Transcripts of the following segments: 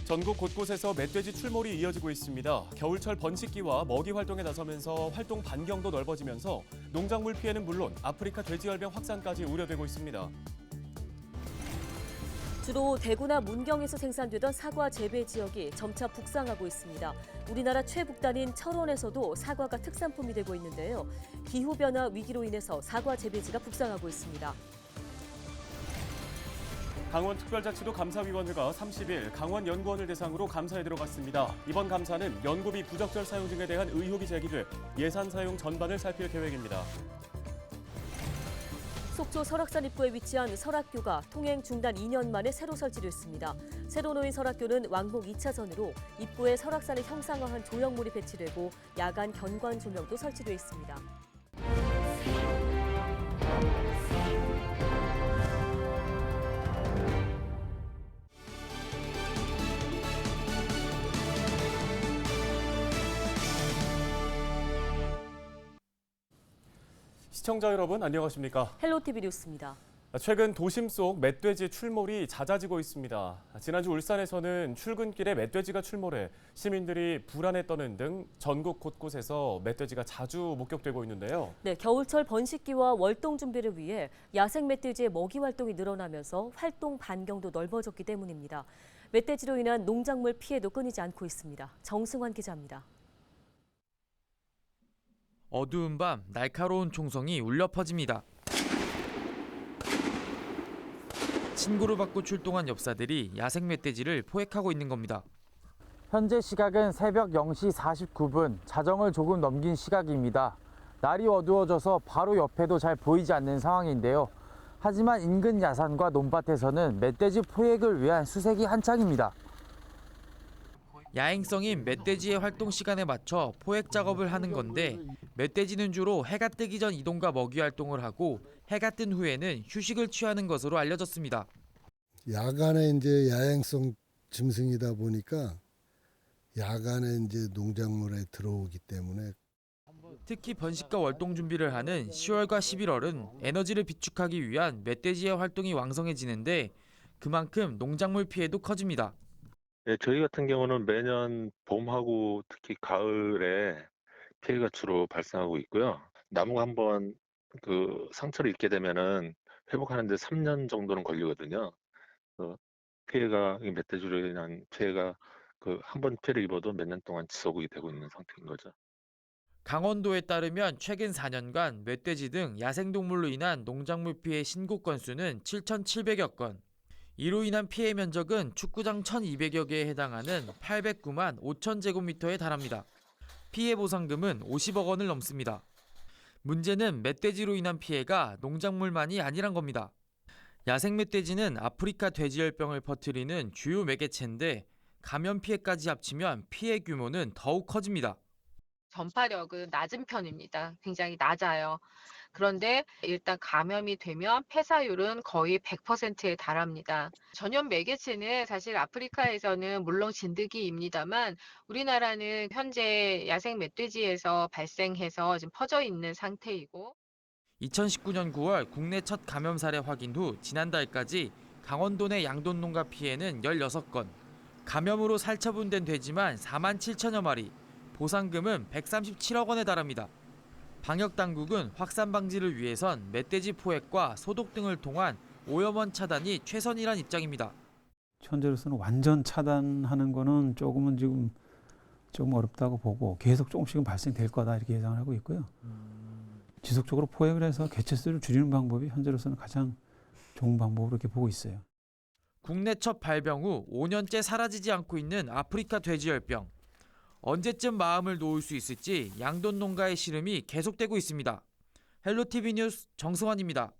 전국 곳곳에서 멧돼지 출몰이 이어지고 있습니다. 겨울철 번식기와 먹이 활동에 나서면서 활동 반경도 넓어지면서 농작물 피해는 물론 아프리카 돼지열병 확산까지 우려되고 있습니다. 주로 대구나 문경에서 생산되던 사과 재배 지역이 점차 북상하고 있습니다. 우리나라 최북단인 철원에서도 사과가 특산품이 되고 있는데요. 기후변화 위기로 인해서 사과 재배지가 북상하고 있습니다. 강원특별자치도 감사위원회가 30일 강원연구원을 대상으로 감사에 들어갔습니다. 이번 감사는 연구비 부적절 사용 등에 대한 의혹이 제기돼 예산 사용 전반을 살필 계획입니다. 속초 설악산 입구에 위치한 설악교가 통행 중단 2년 만에 새로 설치됐습니다. 새로 놓인 설악교는 왕복 2차선으로 입구에 설악산을 형상화한 조형물이 배치되고 야간 견관 조명도 설치돼 있습니다. 시청자 여러분 안녕하십니까? 헬로티비 뉴스입니다. 최근 도심 속 멧돼지 출몰이 잦아지고 있습니다. 지난주 울산에서는 출근길에 멧돼지가 출몰해 시민들이 불안에 떠는 등 전국 곳곳에서 멧돼지가 자주 목격되고 있는데요. 네, 겨울철 번식기와 월동 준비를 위해 야생 멧돼지의 먹이 활동이 늘어나면서 활동 반경도 넓어졌기 때문입니다. 멧돼지로 인한 농작물 피해도 끊이지 않고 있습니다. 정승환 기자입니다. 어두운 밤 날카로운 총성이 울려 퍼집니다. 신고를 받고 출동한 엽사들이 야생 멧돼지를 포획하고 있는 겁니다. 현재 시각은 새벽 0시 49분, 자정을 조금 넘긴 시각입니다. 날이 어두워져서 바로 옆에도 잘 보이지 않는 상황인데요. 하지만 인근 야산과 논밭에서는 멧돼지 포획을 위한 수색이 한창입니다. 야행성인 멧돼지의 활동 시간에 맞춰 포획 작업을 하는 건데 멧돼지는 주로 해가 뜨기 전 이동과 먹이 활동을 하고 해가 뜬 후에는 휴식을 취하는 것으로 알려졌습니다. 야간에 이제 야행성 짐승이다 보니까 야간에 이제 농작물에 들어오기 때문에 특히 번식과 월동 준비를 하는 10월과 11월은 에너지를 비축하기 위한 멧돼지의 활동이 왕성해지는데 그만큼 농작물 피해도 커집니다. 예, 저희 같은 경우는 매년 봄하고 특히 가을에 피해가 주로 발생하고 있고요. 나무가 한번 그 상처를 입게 되면은 회복하는데 3년 정도는 걸리거든요. 피해가 이 멧돼지로 인한 피해가 그 한 번 피해를 입어도 몇 년 동안 지속이 되고 있는 상태인 거죠. 강원도에 따르면 최근 4년간 멧돼지 등 야생동물로 인한 농작물 피해 신고 건수는 7,700여 건. 이로 인한 피해 면적은 축구장 1,200여 개에 해당하는 809만 5천 제곱미터에 달합니다. 피해 보상금은 50억 원을 넘습니다. 문제는 멧돼지로 인한 피해가 농작물만이 아니란 겁니다. 야생 멧돼지는 아프리카 돼지열병을 퍼뜨리는 주요 매개체인데 감염 피해까지 합치면 피해 규모는 더욱 커집니다. 전파력은 낮은 편입니다. 굉장히 낮아요. 그런데 일단 감염이 되면 폐사율은 거의 100%에 달합니다. 전염 매개체는 사실 아프리카에서는 물론 진드기입니다만 우리나라는 현재 야생 멧돼지에서 발생해서 지금 퍼져 있는 상태이고 2019년 9월 국내 첫 감염 사례 확인 후 지난달까지 강원도 내 양돈 농가 피해는 16건, 감염으로 살처분된 돼지만 4만 7천여 마리, 보상금은 137억 원에 달합니다. 방역당국은 확산 방지를 위해선 멧돼지 포획과 소독 등을 통한 오염원 차단이 최선이란 입장입니다. 현재로서는 완전 차단하는 거는 조금 어렵다고 보고 계속 조금씩은 발생될 거다 이렇게 예상을 하고 있고요. 지속적으로 포획을 해서 개체수를 줄이는 방법이 현재로서는 가장 좋은 방법으로 이렇게 보고 있어요. 국내 첫 발병 후 5년째 사라지지 않고 있는 아프리카 돼지열병. 언제쯤 마음을 놓을 수 있을지 양돈 농가의 시름이 계속되고 있습니다. 헬로티비 뉴스 정승환입니다.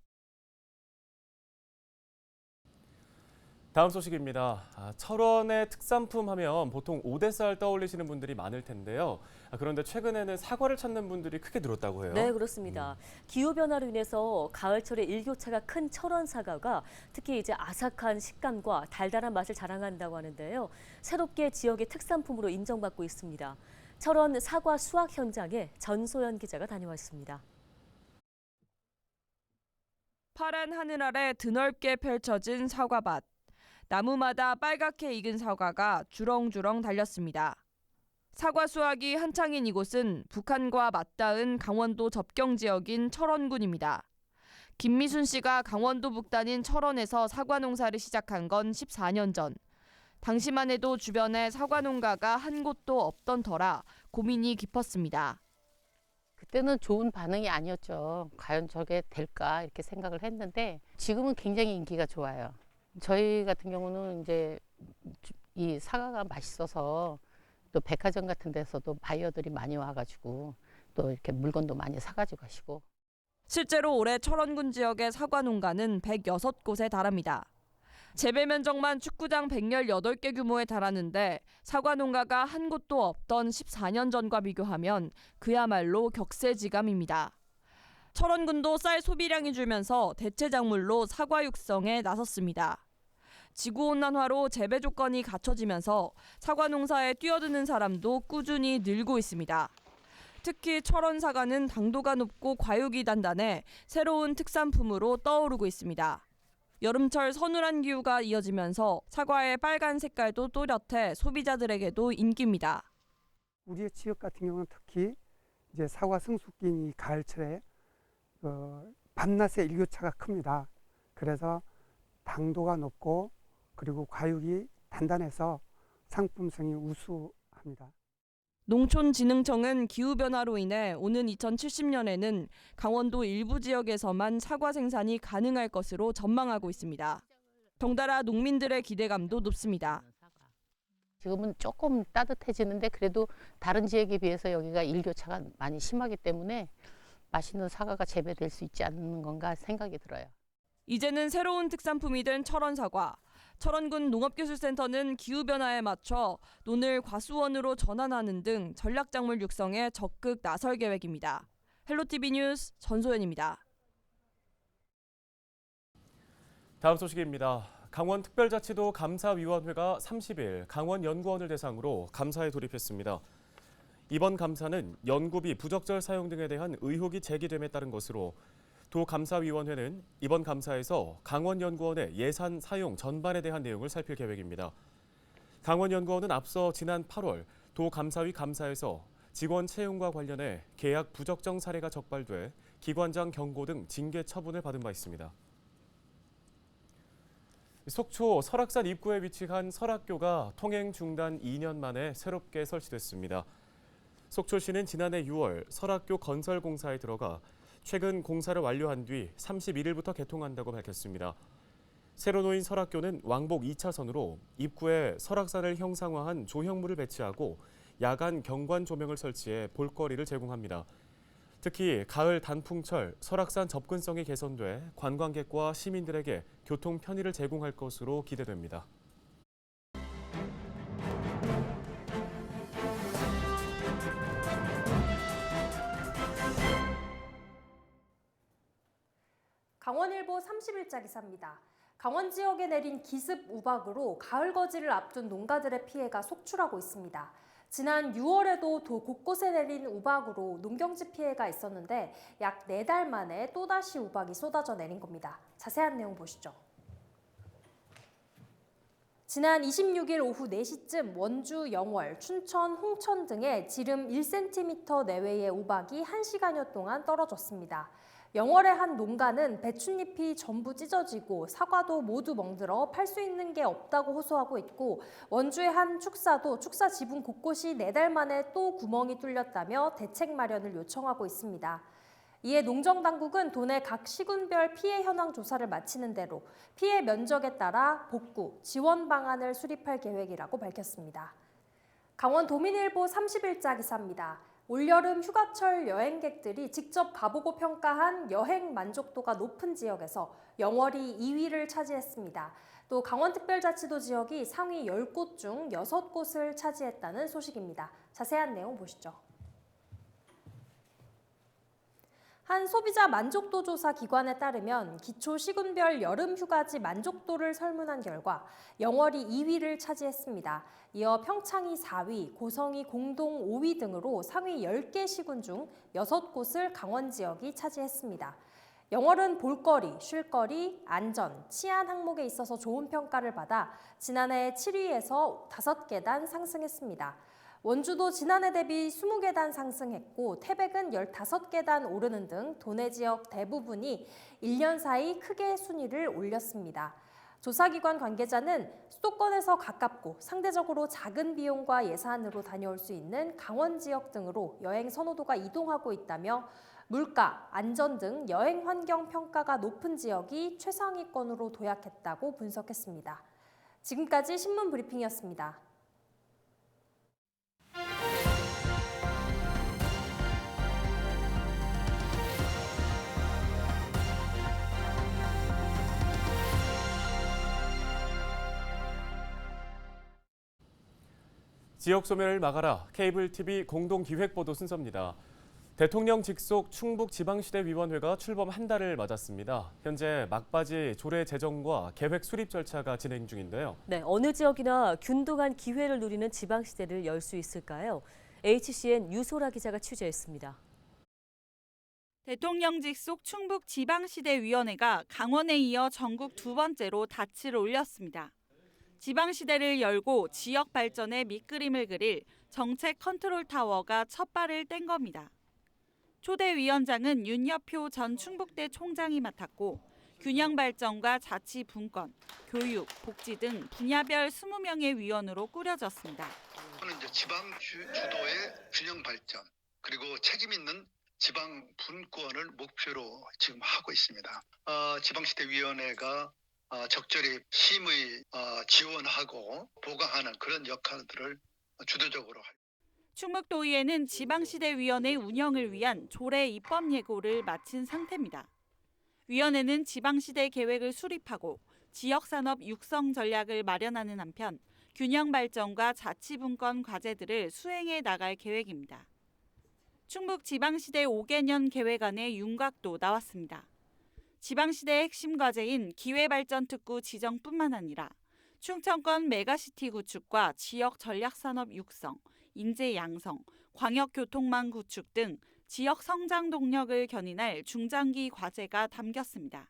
다음 소식입니다. 철원의 특산품 하면 보통 오대쌀 떠올리시는 분들이 많을 텐데요. 그런데 최근에는 사과를 찾는 분들이 크게 늘었다고 해요. 네, 그렇습니다. 기후변화로 인해서 가을철에 일교차가 큰 철원 사과가 특히 이제 아삭한 식감과 달달한 맛을 자랑한다고 하는데요. 새롭게 지역의 특산품으로 인정받고 있습니다. 철원 사과 수확 현장에 전소연 기자가 다녀왔습니다. 파란 하늘 아래 드넓게 펼쳐진 사과밭. 나무마다 빨갛게 익은 사과가 주렁주렁 달렸습니다. 사과 수확이 한창인 이곳은 북한과 맞닿은 강원도 접경 지역인 철원군입니다. 김미순 씨가 강원도 북단인 철원에서 사과 농사를 시작한 건 14년 전. 당시만 해도 주변에 사과 농가가 한 곳도 없던 터라 고민이 깊었습니다. 그때는 좋은 반응이 아니었죠. 과연 저게 될까 이렇게 생각을 했는데 지금은 굉장히 인기가 좋아요. 저희 같은 경우는 이제 이 사과가 맛있어서 또 백화점 같은 데서도 바이어들이 많이 와가지고 또 이렇게 물건도 많이 사가지고 가시고. 실제로 올해 철원군 지역의 사과 농가는 106곳에 달합니다. 재배 면적만 축구장 118개 규모에 달하는데 사과 농가가 한 곳도 없던 14년 전과 비교하면 그야말로 격세지감입니다. 철원군도 쌀 소비량이 줄면서 대체 작물로 사과 육성에 나섰습니다. 지구온난화로 재배 조건이 갖춰지면서 사과 농사에 뛰어드는 사람도 꾸준히 늘고 있습니다. 특히 철원 사과는 당도가 높고 과육이 단단해 새로운 특산품으로 떠오르고 있습니다. 여름철 서늘한 기후가 이어지면서 사과의 빨간 색깔도 또렷해 소비자들에게도 인기입니다. 우리의 지역 같은 경우는 특히 이제 사과 성숙기인 이 가을철에 밤낮의 일교차가 큽니다. 그래서 당도가 높고 그리고 과육이 단단해서 상품성이 우수합니다. 농촌진흥청은 기후변화로 인해 오는 2070년에는 강원도 일부 지역에서만 사과 생산이 가능할 것으로 전망하고 있습니다. 덩달아 농민들의 기대감도 높습니다. 지금은 조금 따뜻해지는데 그래도 다른 지역에 비해서 여기가 일교차가 많이 심하기 때문에 맛있는 사과가 재배될 수 있지 않는 건가 생각이 들어요. 이제는 새로운 특산품이 된 철원 사과. 철원군 농업기술센터는 기후변화에 맞춰 논을 과수원으로 전환하는 등 전략작물 육성에 적극 나설 계획입니다. 헬로티비 뉴스 전소연입니다. 다음 소식입니다. 강원특별자치도 감사위원회가 30일 강원연구원을 대상으로 감사에 돌입했습니다. 이번 감사는 연구비 부적절 사용 등에 대한 의혹이 제기됨에 따른 것으로 도 감사위원회는 이번 감사에서 강원연구원의 예산 사용 전반에 대한 내용을 살필 계획입니다. 강원연구원은 앞서 지난 8월 도 감사위 감사에서 직원 채용과 관련해 계약 부적정 사례가 적발돼 기관장 경고 등 징계 처분을 받은 바 있습니다. 속초 설악산 입구에 위치한 설악교가 통행 중단 2년 만에 새롭게 설치됐습니다. 속초시는 지난해 6월 설악교 건설 공사에 들어가 최근 공사를 완료한 뒤 31일부터 개통한다고 밝혔습니다. 새로 놓인 설악교는 왕복 2차선으로 입구에 설악산을 형상화한 조형물을 배치하고 야간 경관 조명을 설치해 볼거리를 제공합니다. 특히 가을 단풍철 설악산 접근성이 개선돼 관광객과 시민들에게 교통 편의를 제공할 것으로 기대됩니다. 강원일보 30일자 기사입니다. 강원 지역에 내린 기습 우박으로 가을 거지를 앞둔 농가들의 피해가 속출하고 있습니다. 지난 6월에도 도 곳곳에 내린 우박으로 농경지 피해가 있었는데 약 4달 만에 또다시 우박이 쏟아져 내린 겁니다. 자세한 내용 보시죠. 지난 26일 오후 4시쯤 원주, 영월, 춘천, 홍천 등에 지름 1cm 내외의 우박이 1시간여 동안 떨어졌습니다. 영월의 한 농가는 배춧잎이 전부 찢어지고 사과도 모두 멍들어 팔 수 있는 게 없다고 호소하고 있고 원주의 한 축사도 축사 지붕 곳곳이 4달 만에 또 구멍이 뚫렸다며 대책 마련을 요청하고 있습니다. 이에 농정당국은 도내 각 시군별 피해 현황 조사를 마치는 대로 피해 면적에 따라 복구, 지원 방안을 수립할 계획이라고 밝혔습니다. 강원도민일보 30일자 기사입니다. 올여름 휴가철 여행객들이 직접 가보고 평가한 여행 만족도가 높은 지역에서 영월이 2위를 차지했습니다. 또 강원특별자치도 지역이 상위 10곳 중 6곳을 차지했다는 소식입니다. 자세한 내용 보시죠. 한 소비자 만족도 조사 기관에 따르면 기초 시군별 여름 휴가지 만족도를 설문한 결과 영월이 2위를 차지했습니다. 이어 평창이 4위, 고성이 공동 5위 등으로 상위 10개 시군 중 6곳을 강원 지역이 차지했습니다. 영월은 볼거리, 쉴거리, 안전, 치안 항목에 있어서 좋은 평가를 받아 지난해 7위에서 5계단 상승했습니다. 원주도 지난해 대비 20계단 상승했고 태백은 15계단 오르는 등 도내 지역 대부분이 1년 사이 크게 순위를 올렸습니다. 조사기관 관계자는 수도권에서 가깝고 상대적으로 작은 비용과 예산으로 다녀올 수 있는 강원 지역 등으로 여행 선호도가 이동하고 있다며 물가, 안전 등 여행 환경 평가가 높은 지역이 최상위권으로 도약했다고 분석했습니다. 지금까지 신문 브리핑이었습니다. 지역 소멸을 막아라. 케이블 TV 공동 기획보도 순서입니다. 대통령 직속 충북지방시대위원회가 출범 한 달을 맞았습니다. 현재 막바지 조례 제정과 계획 수립 절차가 진행 중인데요. 네, 어느 지역이나 균등한 기회를 누리는 지방시대를 열 수 있을까요? HCN 유소라 기자가 취재했습니다. 대통령 직속 충북지방시대위원회가 강원에 이어 전국 두 번째로 닻을 올렸습니다. 지방시대를 열고 지역 발전의 밑그림을 그릴 정책 컨트롤 타워가 첫 발을 뗀 겁니다. 초대 위원장은 윤여표 전 충북대 총장이 맡았고 균형 발전과 자치 분권, 교육, 복지 등 분야별 20명의 위원으로 꾸려졌습니다. 저는 이제 지방 주도의 균형 발전 그리고 책임 있는 지방 분권을 목표로 지금 하고 있습니다. 지방시대위원회가 적절히 심의 지원하고 보강하는 그런 역할들을 주도적으로 할. 충북도의회는 지방시대위원회 운영을 위한 조례 입법 예고를 마친 상태입니다. 위원회는 지방시대 계획을 수립하고 지역산업 육성 전략을 마련하는 한편 균형 발전과 자치분권 과제들을 수행해 나갈 계획입니다. 충북 지방시대 5개년 계획안에 윤곽도 나왔습니다. 지방시대의 핵심 과제인 기회발전특구 지정뿐만 아니라 충청권 메가시티 구축과 지역 전략산업 육성, 인재 양성, 광역교통망 구축 등 지역 성장 동력을 견인할 중장기 과제가 담겼습니다.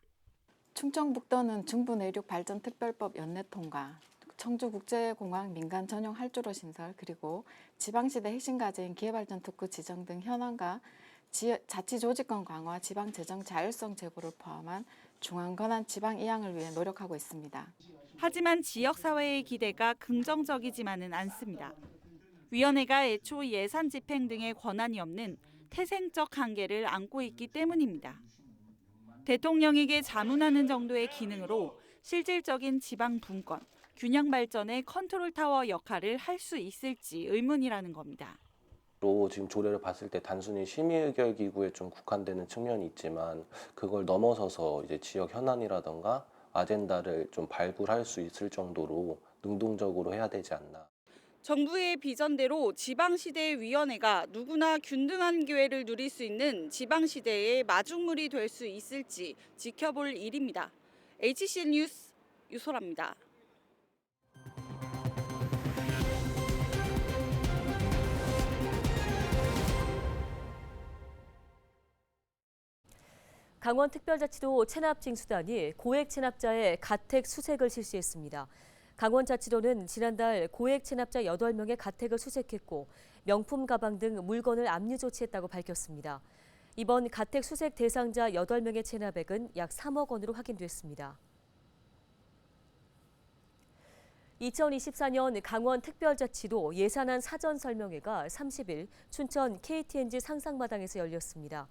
충청북도는 중부내륙발전특별법 연내 통과, 청주국제공항 민간 전용 활주로 신설, 그리고 지방시대 핵심 과제인 기회발전특구 지정 등 현안과 자치조직권 강화, 지방재정 자율성 제고를 포함한 중앙권한 지방 이양을 위해 노력하고 있습니다. 하지만 지역사회의 기대가 긍정적이지만은 않습니다. 위원회가 애초 예산 집행 등의 권한이 없는 태생적 한계를 안고 있기 때문입니다. 대통령에게 자문하는 정도의 기능으로 실질적인 지방 분권, 균형 발전의 컨트롤 타워 역할을 할 수 있을지 의문이라는 겁니다. 지금 조례를 봤을 때 단순히 심의의결 기구에 좀 국한되는 측면이 있지만 그걸 넘어서서 이제 지역 현안이라던가 아젠다를 좀 발굴할 수 있을 정도로 능동적으로 해야 되지 않나. 정부의 비전대로 지방시대위원회가 누구나 균등한 기회를 누릴 수 있는 지방시대의 마중물이 될 수 있을지 지켜볼 일입니다. HCN 뉴스 유소라입니다. 강원특별자치도 체납징수단이 고액 체납자의 가택 수색을 실시했습니다. 강원자치도는 지난달 고액 체납자 8명의 가택을 수색했고 명품 가방 등 물건을 압류 조치했다고 밝혔습니다. 이번 가택 수색 대상자 8명의 체납액은 약 3억 원으로 확인됐습니다. 2024년 강원특별자치도 예산안 사전설명회가 30일 춘천 KTNG 상상마당에서 열렸습니다.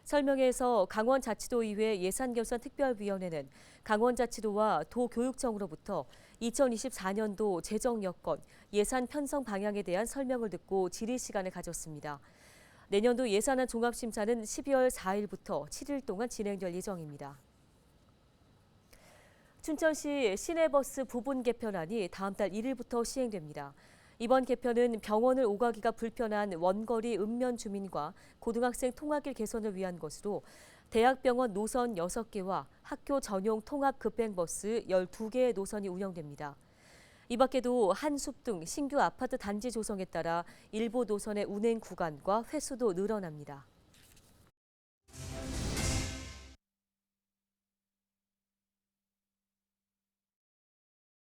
설명회에서 강원자치도의회 예산결산특별위원회는 강원자치도와 도교육청으로부터 2024년도 재정 여건, 예산 편성 방향에 대한 설명을 듣고 질의 시간을 가졌습니다. 내년도 예산안 종합심사는 12월 4일부터 7일 동안 진행될 예정입니다. 춘천시 시내버스 부분 개편안이 다음 달 1일부터 시행됩니다. 이번 개편은 병원을 오가기가 불편한 원거리 읍면 주민과 고등학생 통학길 개선을 위한 것으로 대학병원 노선 6개와 학교 전용 통합 급행버스 12개의 노선이 운영됩니다. 이 밖에도 한숲 등 신규 아파트 단지 조성에 따라 일부 노선의 운행 구간과 횟수도 늘어납니다.